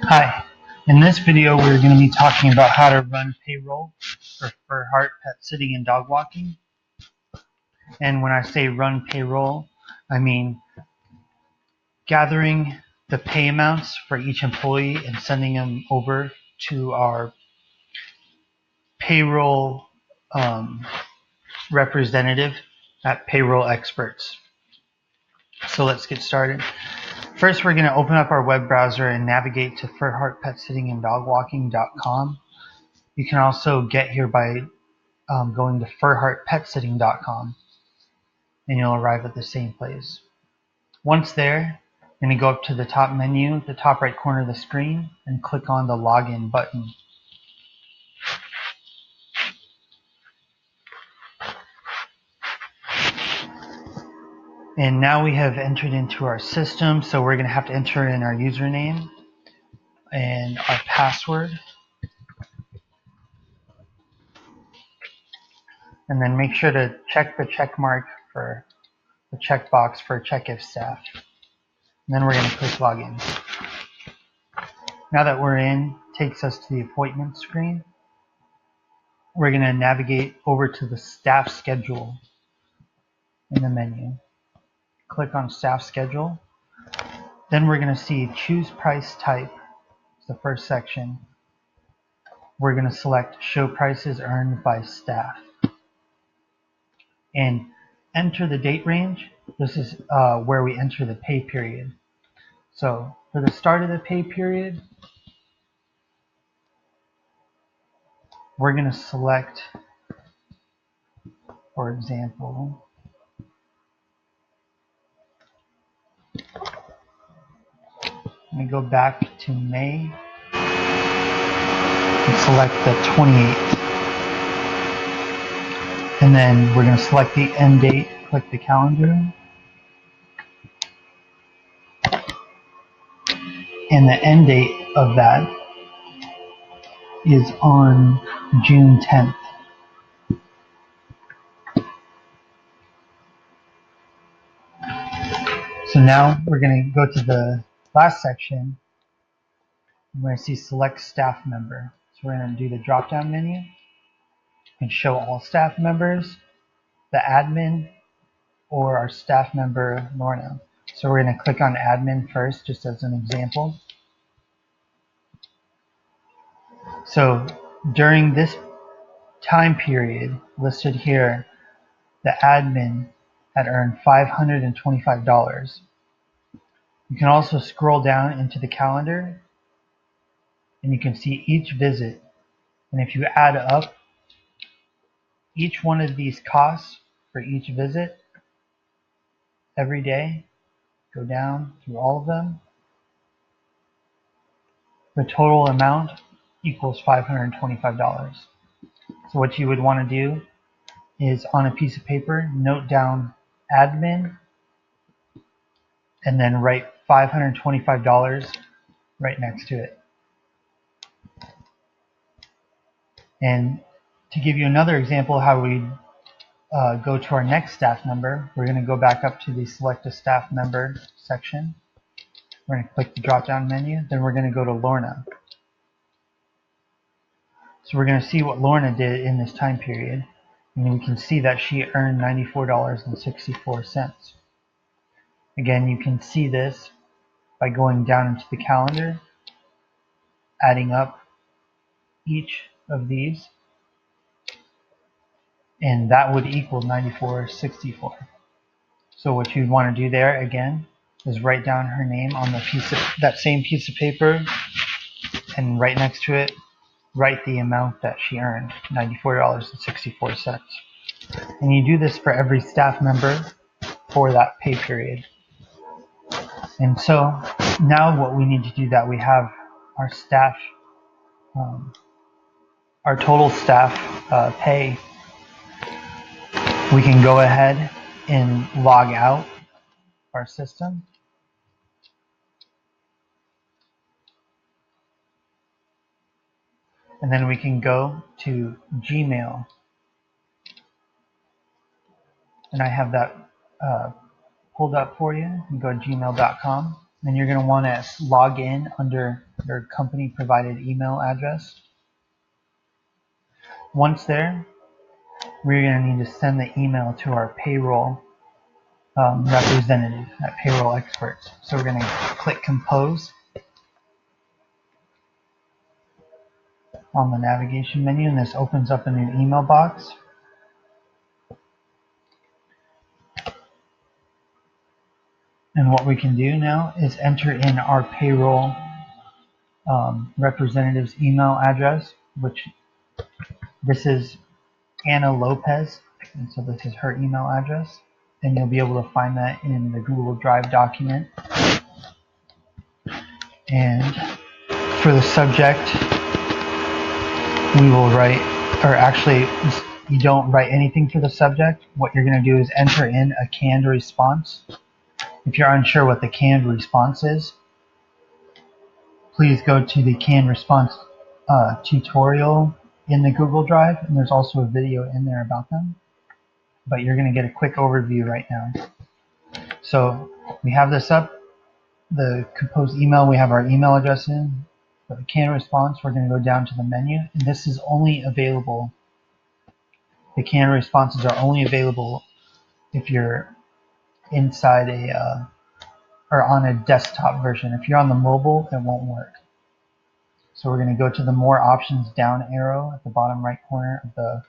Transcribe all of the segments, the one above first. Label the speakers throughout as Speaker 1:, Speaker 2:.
Speaker 1: Hi, in this video we're going to be talking about how to run payroll for Heart Pet Sitting and Dog Walking. And when I say run payroll, I mean gathering the pay amounts for each employee and sending them over to our payroll representative at Payroll Experts. So let's get started. First, we're going to open up our web browser and navigate to furheartpetsittinganddogwalking.com. You can also get here by going to furheartpetsitting.com, and you'll arrive at the same place. Once there, you're going to go up to the top menu, the top right corner of the screen, and click on the login button. And now we have entered into our system, so we're going to have to enter in our username and our password. And then make sure to check the check mark for the checkbox for check if staff. And then we're going to click login. Now that we're in, it takes us to the appointment screen. We're going to navigate over to the staff schedule in the menu. Click on staff schedule. Then we're going to see choose price type. It's the first section. We're going to select show prices earned by staff. And enter the date range. This is where we enter the pay period. So for the start of the pay period, we're going to select, for example, let me go back to May and select the 28th. And then we're going to select the end date, click the calendar. And the end date of that is on June 10th. So now we're going to go to the last section. We're going to see select staff member. So we're going to do the drop down menu and show all staff members, the admin, or our staff member Lorna. So we're going to click on admin first, just as an example. So during this time period listed here, the admin had earned $525. You can also scroll down into the calendar and you can see each visit. And if you add up each one of these costs for each visit every day, go down through all of them, the total amount equals $525. So what you would want to do is on a piece of paper, note down admin and then write $525 right next to it. And to give you another example how we go to our next staff member, we're going to go back up to the select a staff member section. We're going to click the drop down menu, then we're going to go to Lorna. So we're going to see what Lorna did in this time period, and we can see that she earned $94.64. Again, you can see this by going down into the calendar, adding up each of these, and that would equal $94.64. So what you'd want to do there again is write down her name on the that same piece of paper, and right next to it write the amount that she earned, $94.64. And you do this for every staff member for that pay period. And so now what we need to do that we have our staff, our total staff pay, we can go ahead and log out our system. And then we can go to Gmail. And I have that pulled up for you. You go to gmail.com. Then you're going to want to log in under your company provided email address. Once there, we're going to need to send the email to our payroll representative at Payroll Experts. So we're going to click Compose on the navigation menu, and this opens up a new email box. And what we can do now is enter in our payroll representative's email address, which this is Anna Lopez, and so this is her email address, and you'll be able to find that in the Google Drive document. And for the subject, we will write, or actually you don't write anything for the subject. What you're going to do is enter in a canned response. If you're unsure what the canned response is, please go to the canned response tutorial in the Google Drive, and there's also a video in there about them. But you're going to get a quick overview right now. So we have this up, the composed email, we have our email address in. For the canned response, we're going to go down to the menu, and this is only available, the canned responses are only available if you're inside a, or on a desktop version. If you're on the mobile, it won't work. So we're going to go to the More Options down arrow at the bottom right corner of the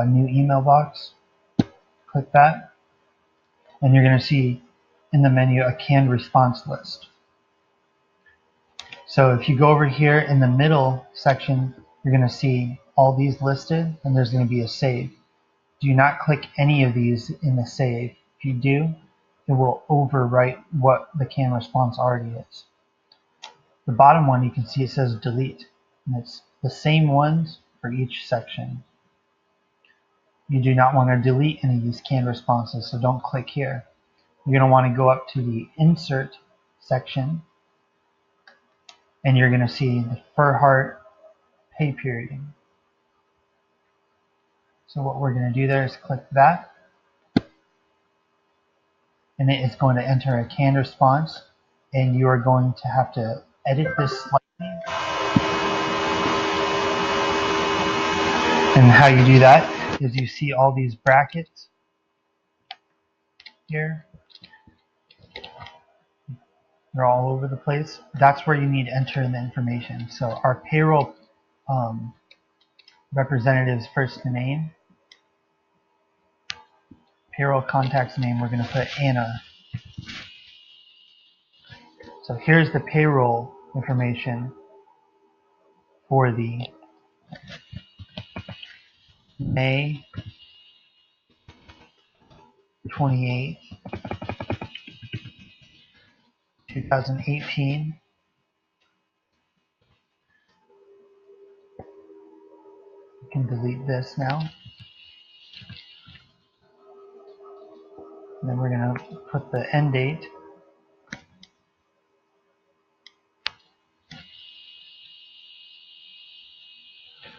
Speaker 1: new email box. Click that, and you're going to see in the menu a canned response list. So if you go over here in the middle section, you're going to see all these listed, and there's going to be a save. Do not click any of these in the save. If you do, it will overwrite what the canned response already is. The bottom one, you can see it says delete, and it's the same ones for each section. You do not want to delete any of these canned responses, so don't click here. You're going to want to go up to the insert section, and you're going to see the for heart pay period. So what we're going to do there is click that, and it is going to enter a canned response, and you are going to have to edit this slightly. And how you do that is you see all these brackets here. They're all over the place. That's where you need to enter in the information. So our payroll representative's first name, payroll contact's name, we're going to put Anna. So here's the payroll information for the May 28th, 2018. You can delete this now. And then we're going to put the end date.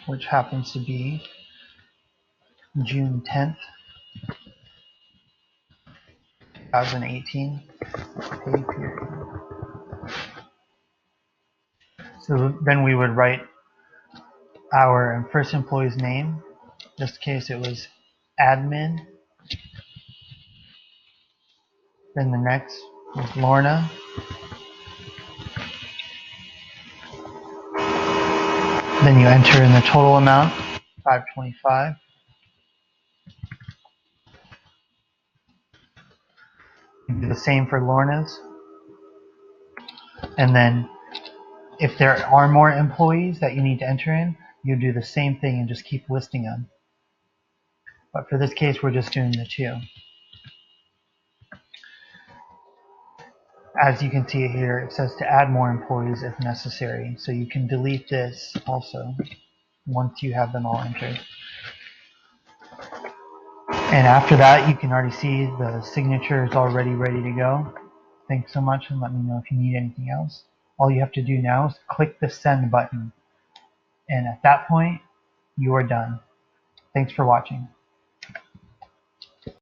Speaker 1: Which happens to be June 10th, 2018, pay period. So then we would write our first employee's name. In this case, it was admin. Then the next was Lorna. Then you enter in the total amount, $525. You do the same for Lorna's. And then if there are more employees that you need to enter in, you do the same thing and just keep listing them. But for this case, we're just doing the two. As you can see here, it says to add more employees if necessary. So you can delete this also once you have them all entered. And after that, you can already see the signature is already ready to go. Thanks so much, and let me know if you need anything else. All you have to do now is click the send button. And at that point, you are done. Thanks for watching.